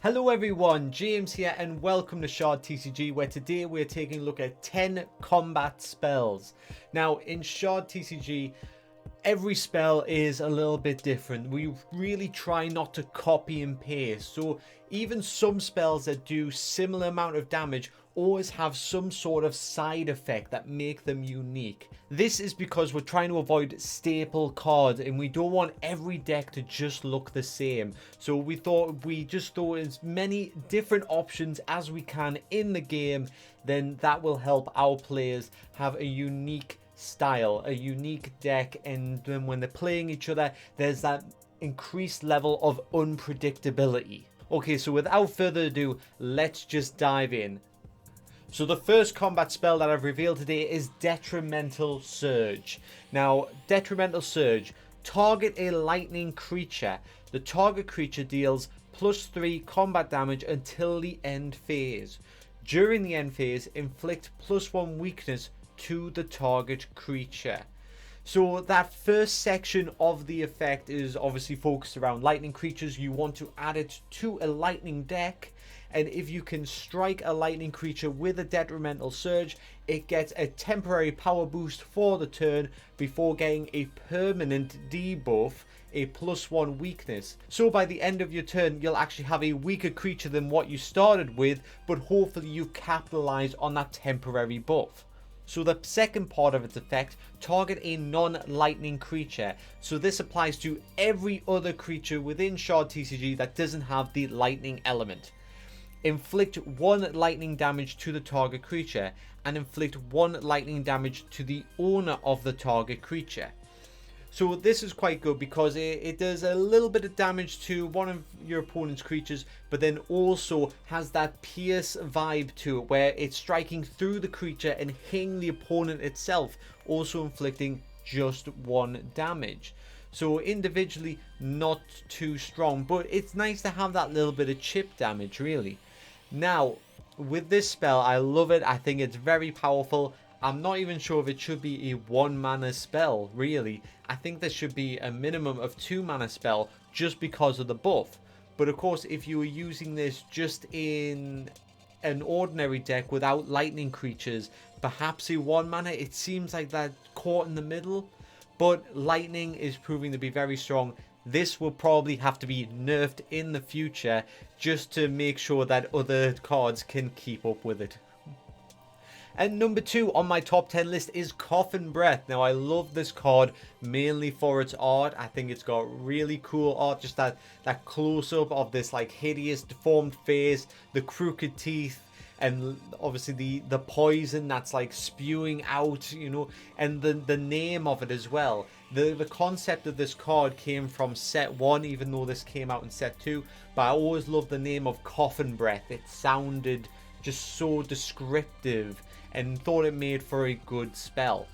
Hello everyone, James here and welcome to Shard TCG, where today we're taking a look at 10 combat spells. Now in Shard TCG, every spell is a little bit different. We really try not to copy and paste, so even some spells that do similar amount of damage always have some sort of side effect that make them unique. This is because we're trying to avoid staple cards and we don't want every deck to just look the same. So we thought we just throw as many different options as we can in the game, then that will help our players have a unique style, a unique deck, and then when they're playing each other, there's that increased level of unpredictability. Okay, so without further ado, let's just dive in. So the first combat spell that I've revealed today is Detrimental Surge. Now, Detrimental Surge, target a lightning creature. The target creature deals +3 combat damage until the end phase. During the end phase, inflict +1 weakness to the target creature. So that first section of the effect is obviously focused around lightning creatures. You want to add it to a lightning deck, and if you can strike a lightning creature with a Detrimental Surge, it gets a temporary power boost for the turn before getting a permanent debuff, a +1 weakness. So by the end of your turn, you'll actually have a weaker creature than what you started with, but hopefully you've capitalized on that temporary buff. So the second part of its effect, target a non-lightning creature. So this applies to every other creature within Shard TCG that doesn't have the lightning element. Inflict 1 lightning damage to the target creature and inflict 1 lightning damage to the owner of the target creature. So this is quite good because it does a little bit of damage to one of your opponent's creatures, but then also has that pierce vibe to it where it's striking through the creature and hitting the opponent itself, also inflicting just 1 damage. So individually not too strong, but it's nice to have that little bit of chip damage really. Now with this spell, I love it. I think it's very powerful. I'm not even sure if it should be a 1 mana spell, really. I think there should be a minimum of 2 mana spell just because of the buff. But of course, if you were using this just in an ordinary deck without lightning creatures, perhaps a 1 mana, it seems like that caught in the middle. But lightning is proving to be very strong. This will probably have to be nerfed in the future just to make sure that other cards can keep up with it. And number 2 on my top 10 list is Coffin Breath. Now I love this card mainly for its art. I think it's got really cool art, just that close-up of this like hideous deformed face, the crooked teeth, and obviously the poison that's like spewing out, you know, and the name of it as well. The concept of this card came from set 1, even though this came out in set 2, but I always loved the name of Coffin Breath. It sounded just so descriptive and thought it made for a good spell.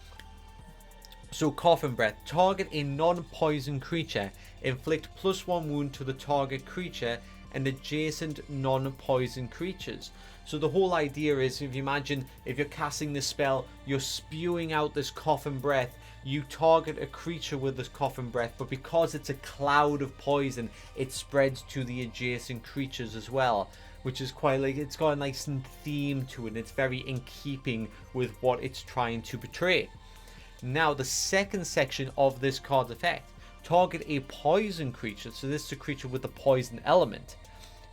So Coffin Breath, target a non-poison creature, inflict +1 wound to the target creature and adjacent non-poison creatures. So the whole idea is, if you imagine, if you're casting this spell, you're spewing out this Coffin Breath, you target a creature with this Coffin Breath, but because it's a cloud of poison, it spreads to the adjacent creatures as well, which is quite like, it's got a nice theme to it, and it's very in keeping with what it's trying to portray. Now the second section of this card's effect, target a poison creature. So this is a creature with the poison element.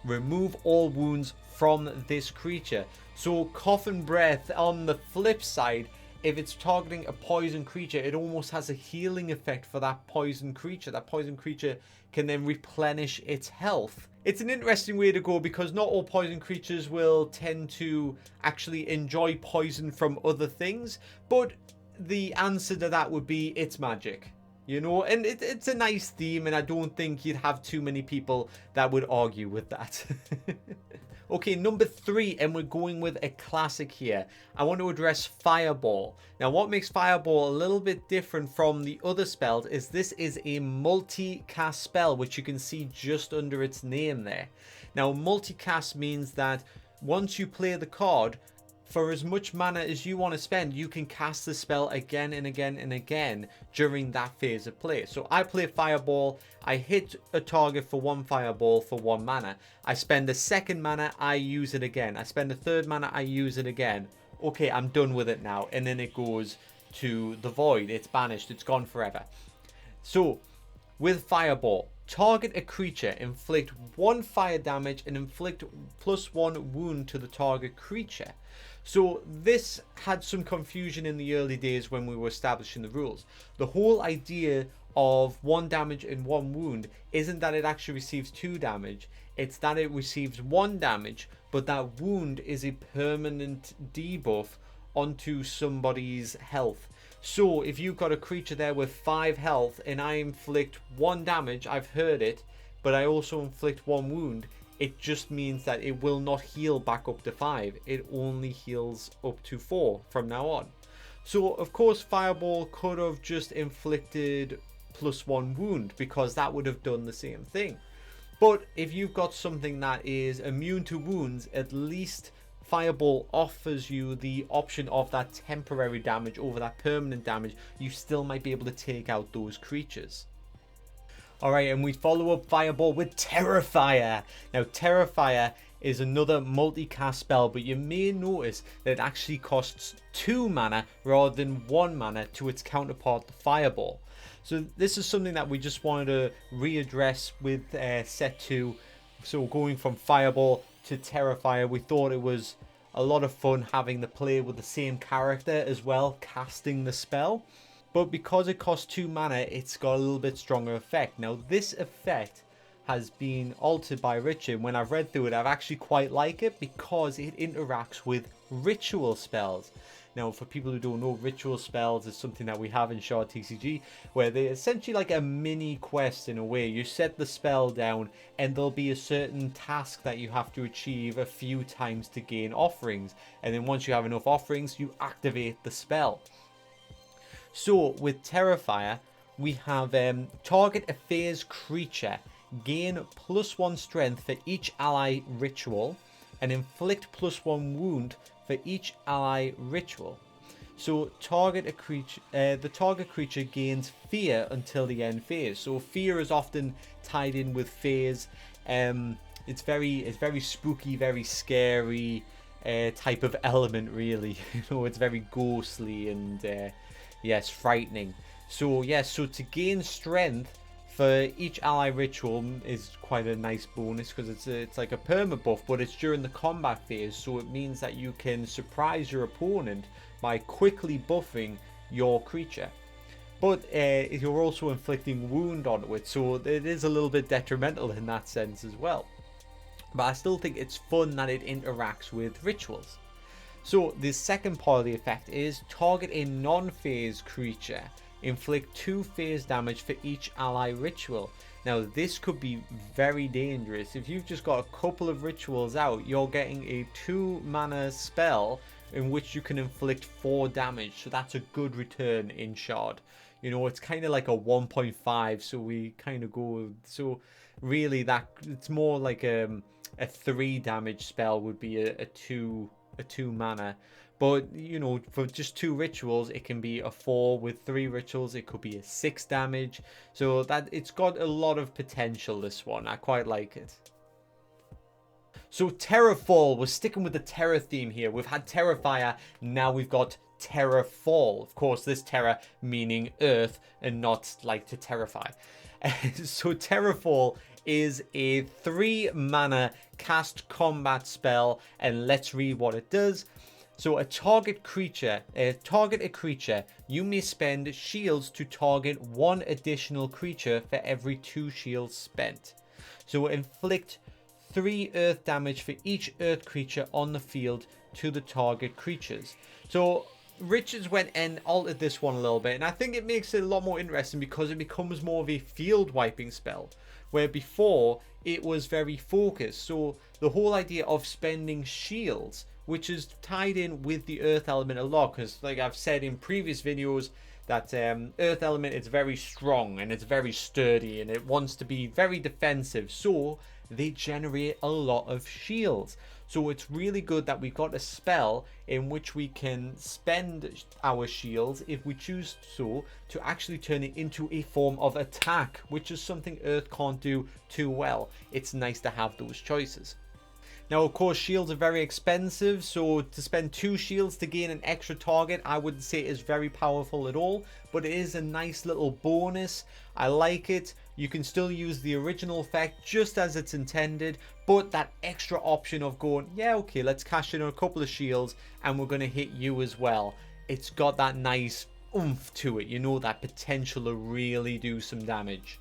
Remove all wounds from this creature. So Coffin Breath, on the flip side, if it's targeting a poison creature, it almost has a healing effect for that poison creature. That poison creature can then replenish its health. It's an interesting way to go because not all poison creatures will tend to actually enjoy poison from other things, but the answer to that would be it's magic, you know, and it's a nice theme, and I don't think you'd have too many people that would argue with that. Okay, number 3, and we're going with a classic here. I want to address Fireball. Now, what makes Fireball a little bit different from the other spells is this is a multi-cast spell, which you can see just under its name there. Now, multicast means that once you play the card, for as much mana as you want to spend, you can cast the spell again and again and again during that phase of play. So I play Fireball, I hit a target for 1 Fireball for 1 mana. I spend the second mana, I use it again. I spend the third mana, I use it again. Okay, I'm done with it now. And then it goes to the void. It's banished, it's gone forever. So with Fireball, target a creature, inflict 1 fire damage and inflict +1 wound to the target creature. So this had some confusion in the early days when we were establishing the rules. The whole idea of 1 damage and 1 wound isn't that it actually receives 2 damage, it's that it receives 1 damage, but that wound is a permanent debuff onto somebody's health. So if you've got a creature there with 5 health and I inflict 1 damage, I've heard it, but I also inflict 1 wound, it just means that it will not heal back up to 5. It only heals up to 4 from now on. So of course Fireball could have just inflicted +1 wound, because that would have done the same thing. But if you've got something that is immune to wounds, at least Fireball offers you the option of that temporary damage over that permanent damage. You still might be able to take out those creatures. Alright, and we follow up Fireball with Terrifier. Now Terrifier is another multicast spell, but you may notice that it actually costs 2 mana rather than 1 mana to its counterpart, the Fireball. So this is something that we just wanted to readdress with set 2. So going from Fireball to Terrifier, we thought it was a lot of fun having the play with the same character as well, casting the spell. But because it costs 2 mana, it's got a little bit stronger effect. Now this effect has been altered by Richard. When I've read through it, I've actually quite like it because it interacts with ritual spells. Now, for people who don't know, ritual spells is something that we have in Shard TCG, where they're essentially like a mini quest in a way. You set the spell down and there'll be a certain task that you have to achieve a few times to gain offerings. And then once you have enough offerings, you activate the spell. So with Terrifier, we have target a phase creature, gain +1 strength for each ally ritual, and inflict +1 wound for each ally ritual. So target a creature, the target creature gains fear until the end phase. So fear is often tied in with phase. It's very spooky, very scary type of element, really. You know, it's very ghostly and yes, frightening. So yes, so to gain strength for each ally ritual is quite a nice bonus, because it's like a perma buff, but it's during the combat phase, so it means that you can surprise your opponent by quickly buffing your creature. But you're also inflicting wound onto it, so it is a little bit detrimental in that sense as well. But I still think it's fun that it interacts with rituals. So the second part of the effect is target a non-phase creature. Inflict 2 phase damage for each ally ritual. Now this could be very dangerous. If you've just got a couple of rituals out, you're getting a 2 mana spell in which you can inflict 4 damage. So that's a good return in Shard. You know, it's kind of like a 1.5, so we kind of go, so really that it's more like a 3 damage spell would be a 2 mana. But you know, for just 2 rituals, it can be a 4. With 3 rituals, it could be a 6 damage. So that it's got a lot of potential, this one. I quite like it. So Terraful, we're sticking with the Terra theme here. We've had Terrifier, now we've got Terraful. Of course, this Terra meaning Earth and not like to terrify. So Terraful is a 3 mana cast combat spell, and let's read what it does. So target a creature, you may spend shields to target 1 additional creature for every 2 shields spent. So inflict 3 earth damage for each earth creature on the field to the target creatures. So Richards went and altered this one a little bit, and I think it makes it a lot more interesting because it becomes more of a field wiping spell, where before it was very focused. So the whole idea of spending shields, which is tied in with the earth element a lot, because like I've said in previous videos that earth element is very strong and it's very sturdy and it wants to be very defensive. So they generate a lot of shields. So it's really good that we've got a spell in which we can spend our shields, if we choose so, to actually turn it into a form of attack, which is something Earth can't do too well. It's nice to have those choices. Now, of course, shields are very expensive, so to spend 2 shields to gain an extra target, I wouldn't say is very powerful at all, but it is a nice little bonus. I like it. You can still use the original effect just as it's intended, but that extra option of going, yeah, okay, let's cash in on a couple of shields and we're going to hit you as well. It's got that nice oomph to it, you know, that potential to really do some damage.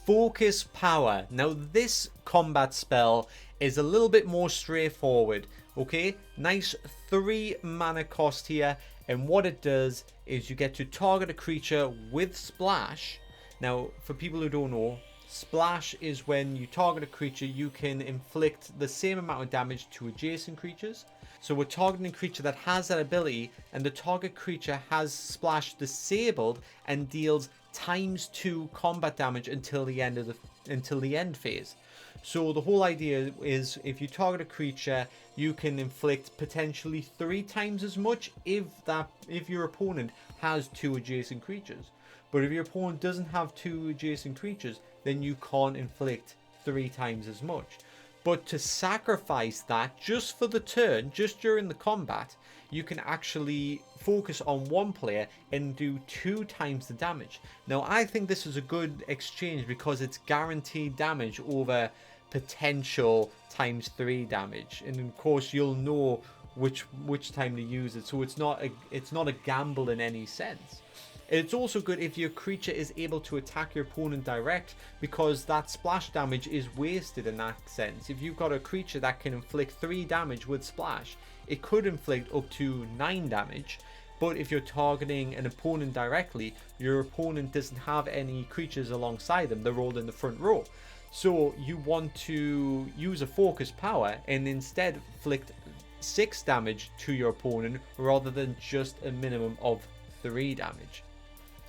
Focus Power. Now this combat spell is a little bit more straightforward. Okay, nice 3 mana cost here, and what it does is you get to target a creature with Splash. Now for people who don't know, Splash is when you target a creature, you can inflict the same amount of damage to adjacent creatures. So we're targeting a creature that has that ability, and the target creature has Splash disabled and deals ×2 combat damage until the end phase. So the whole idea is, if you target a creature, you can inflict potentially 3 times as much if your opponent has 2 adjacent creatures. But if your opponent doesn't have 2 adjacent creatures, then you can't inflict 3 times as much. But to sacrifice that just for the turn, just during the combat, you can actually focus on one player and do 2 times the damage. Now I think this is a good exchange because it's guaranteed damage over potential ×3 damage, and of course you'll know which time to use it, so it's not a gamble in any sense. It's also good if your creature is able to attack your opponent direct, because that splash damage is wasted in that sense. If you've got a creature that can inflict 3 damage with splash, it could inflict up to 9 damage. But if you're targeting an opponent directly, your opponent doesn't have any creatures alongside them, they're all in the front row. So you want to use a focus power and instead inflict 6 damage to your opponent rather than just a minimum of 3 damage.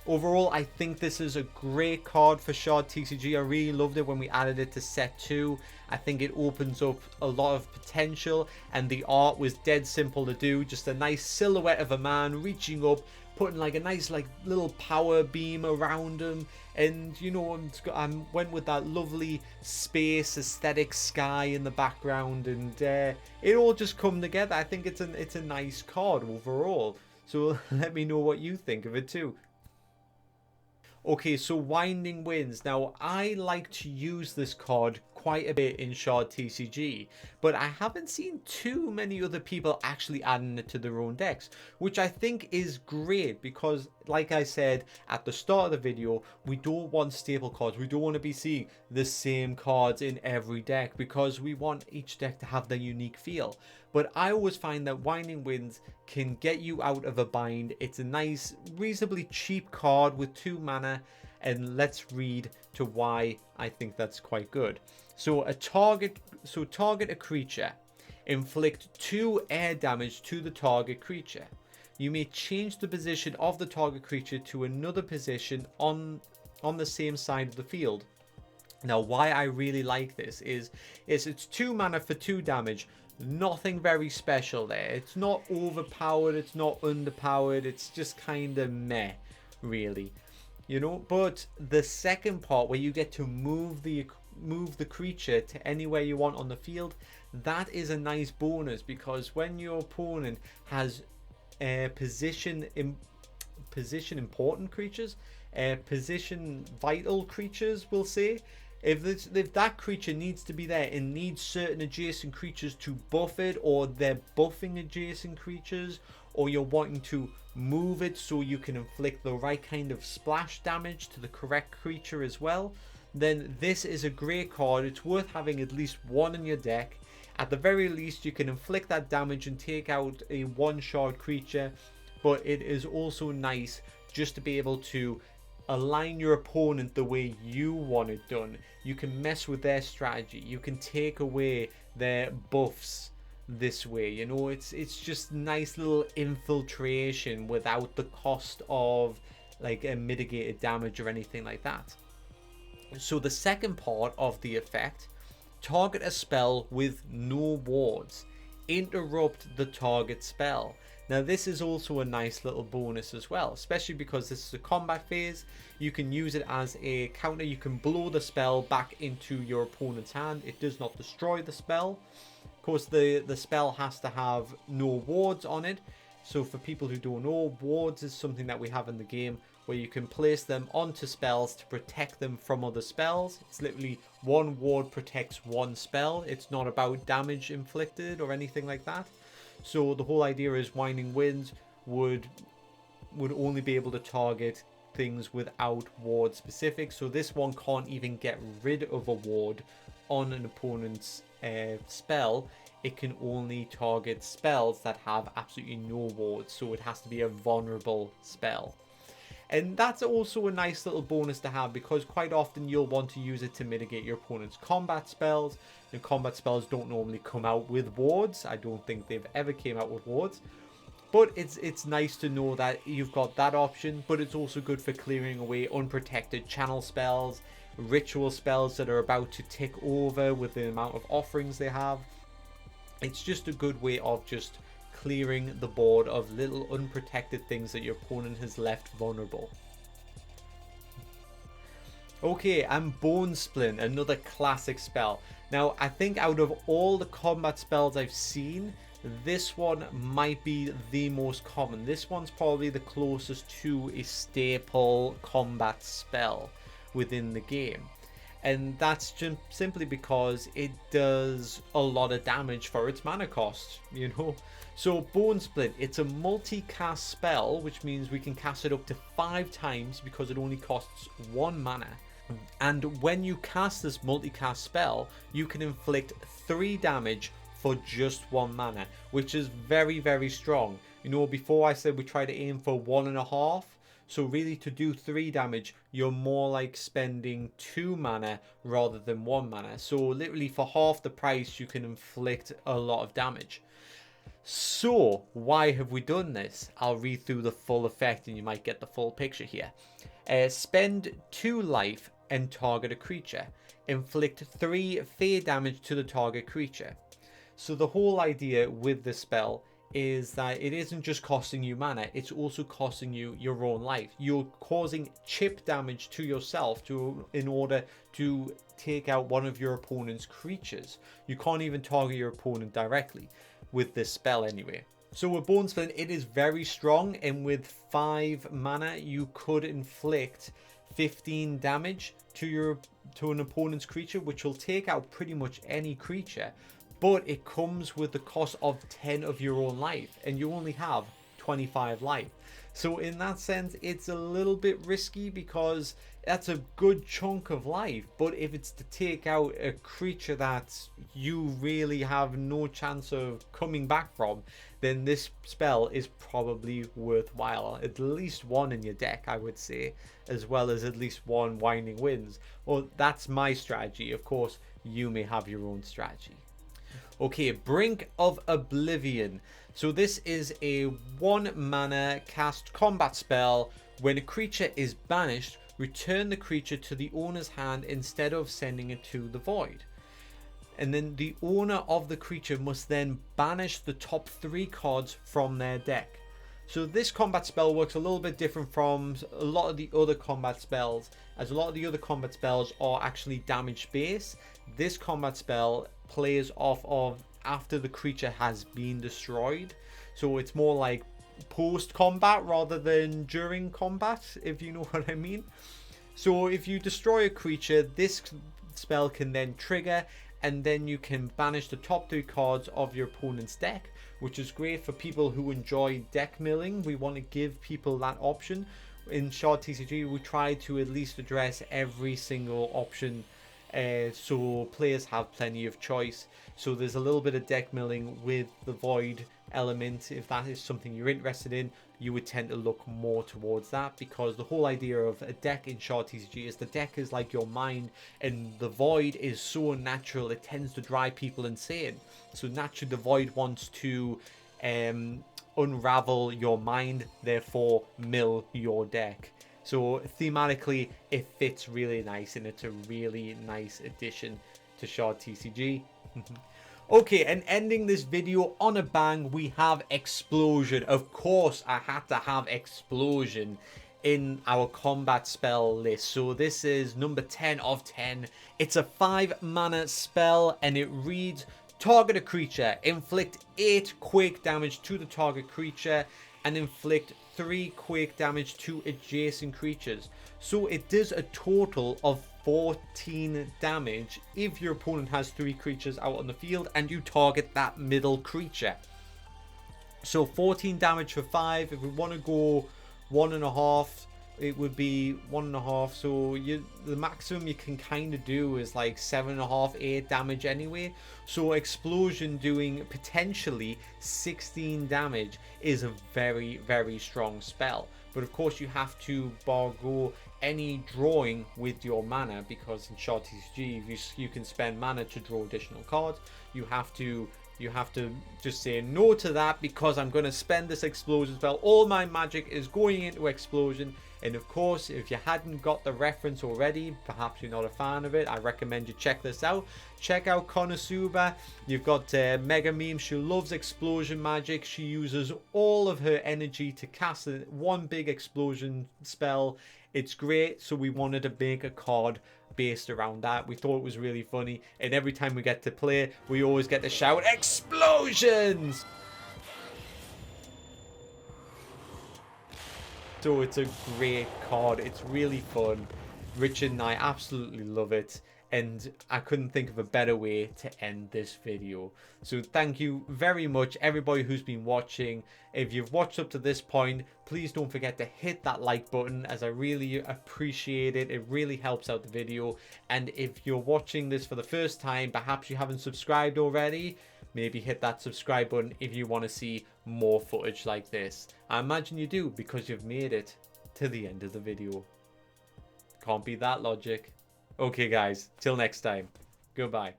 Overall, I think this is a great card for Shard TCG. I really loved it when we added it to set 2. I think it opens up a lot of potential, and the art was dead simple to do. Just a nice silhouette of a man reaching up, putting like a nice like little power beam around him, and you know, I went with that lovely space aesthetic sky in the background, and it all just come together. I think it's a nice card overall. So let me know what you think of it too. Okay, so Winding Winds. Now, I like to use this card quite a bit in Shard TCG, but I haven't seen too many other people actually adding it to their own decks, which I think is great because, like I said at the start of the video, we don't want staple cards. We don't want to be seeing the same cards in every deck because we want each deck to have their unique feel. But I always find that Winding Winds can get you out of a bind. It's a nice, reasonably cheap card with 2 mana, and let's read to why I think that's quite good. So target a creature, inflict 2 air damage to the target creature. You may change the position of the target creature to another position on the same side of the field. Now, why I really like this is it's 2 mana for 2 damage. Nothing very special there. It's not overpowered, it's not underpowered, it's just kind of meh, really, you know. But the second part, where you get to move the creature to anywhere you want on the field, that is a nice bonus, because when your opponent has position important creatures, position vital creatures, we'll say, if that creature needs to be there and needs certain adjacent creatures to buff it, or they're buffing adjacent creatures, or you're wanting to move it so you can inflict the right kind of splash damage to the correct creature as well, then this is a great card. It's worth having at least 1 in your deck. At the very least, you can inflict that damage and take out a 1-shard creature, but it is also nice just to be able to align your opponent the way you want it done. You can mess with their strategy, you can take away their buffs this way, you know. It's just nice little infiltration without the cost of like a mitigated damage or anything like that. So the second part of the effect, target a spell with no wards. Interrupt the target spell. Now this is also a nice little bonus as well, especially because this is a combat phase. You can use it as a counter. You can blow the spell back into your opponent's hand. It does not destroy the spell. Of course, the spell has to have no wards on it. So for people who don't know, wards is something that we have in the game where you can place them onto spells to protect them from other spells. It's literally one ward protects one spell. It's not about damage inflicted or anything like that. So the whole idea is Winding Winds would only be able to target things without ward specific. So this one can't even get rid of a ward on an opponent's spell. It can only target spells that have absolutely no wards. So it has to be a vulnerable spell. And that's also a nice little bonus to have, because quite often you'll want to use it to mitigate your opponent's combat spells. And combat spells don't normally come out with wards. I don't think they've ever came out with wards. But it's nice to know that you've got that option. But it's also good for clearing away unprotected channel spells, ritual spells that are about to tick over with the amount of offerings they have. It's just a good way of just clearing the board of little unprotected things that your opponent has left vulnerable. Okay, and Bone Splint, another classic spell. Now, I think out of all the combat spells I've seen, this one might be the most common. This one's probably the closest to a staple combat spell within the game. And that's just simply because it does a lot of damage for its mana cost, you know. So Bone Splint, it's a multi-cast spell, which means we can cast it up to 5 times because it only costs 1 mana. And when you cast this multi-cast spell, you can inflict 3 damage for just 1 mana, which is very, very strong. You know, before I said we try to aim for 1.5. So really, to do 3 damage, you're more like spending 2 mana rather than 1 mana. So literally for half the price, you can inflict a lot of damage. So why have we done this? I'll read through the full effect and you might get the full picture here. Spend 2 life and target a creature. Inflict 3 fear damage to the target creature. So the whole idea with this spell is that it isn't just costing you mana, it's also costing you your own life. You're causing chip damage to yourself in order to take out one of your opponent's creatures. You can't even target your opponent directly with this spell anyway. So with Bone Splint, it is very strong, and with 5 mana you could inflict 15 damage to an opponent's creature, which will take out pretty much any creature. But it comes with the cost of 10 of your own life, and you only have 25 life. So in that sense, it's a little bit risky because that's a good chunk of life. But if it's to take out a creature that you really have no chance of coming back from, then this spell is probably worthwhile. At least 1 in your deck, I would say, as well as at least 1 Winding Winds. Well, that's my strategy. Of course, you may have your own strategy. Okay, Brink of Oblivion. So this is a 1 mana cast combat spell. When a creature is banished, return the creature to the owner's hand instead of sending it to the void. And then the owner of the creature must then banish the top 3 cards from their deck. So this combat spell works a little bit different from a lot of the other combat spells, as a lot of the other combat spells are actually damage based. This combat spell plays off of after the creature has been destroyed. So it's more like post combat rather than during combat, if you know what I mean. So if you destroy a creature, this spell can then trigger, and then you can banish the top 3 cards of your opponent's deck, which is great for people who enjoy deck milling. We want to give people that option. In Shard TCG, we try to at least address every single option, so players have plenty of choice. So there's a little bit of deck milling with the void element. If that is something you're interested in, you would tend to look more towards that, because the whole idea of a deck in Shard TCG is the deck is like your mind, and the void is so unnatural it tends to drive people insane. So naturally the void wants to unravel your mind, therefore mill your deck. So thematically, it fits really nice, and it's a really nice addition to Shard TCG. Okay, and ending this video on a bang, we have Explosion. Of course, I had to have Explosion in our combat spell list. So this is number 10 of 10. It's a 5 mana spell, and it reads: target a creature, inflict 8 quake damage to the target creature, and inflict 3 quake damage to adjacent creatures. So it does a total of 14 damage if your opponent has 3 creatures out on the field and you target that middle creature. So 14 damage for 5. If we want to go 1.5, it would be 1.5. So the maximum you can kind of do is like 7.5, 8 damage anyway. So Explosion doing potentially 16 damage is a very, very strong spell. But of course you have to bargo any drawing with your mana, because in Shard TCG you can spend mana to draw additional cards. You have to just say no to that, because I'm going to spend this Explosion spell. All my magic is going into Explosion. And of course, if you hadn't got the reference already, perhaps you're not a fan of it, I recommend you check this out. Check out Konosuba. You've got Mega Meme. She loves Explosion magic. She uses all of her energy to cast one big Explosion spell. It's great. So we wanted to make a card based around that. We thought it was really funny. And every time we get to play, we always get to shout, "Explosions!" So it's a great card. It's really fun. Richard and I absolutely love it, and I couldn't think of a better way to end this video. So thank you very much everybody who's been watching. If you've watched up to this point, please don't forget to hit that like button, as I really appreciate it. It really helps out the video. And if you're watching this for the first time, perhaps you haven't subscribed already, maybe hit that subscribe button if you want to see more footage like this. I imagine you do, because you've made it to the end of the video. Can't beat that logic. Okay guys, till next time. Goodbye.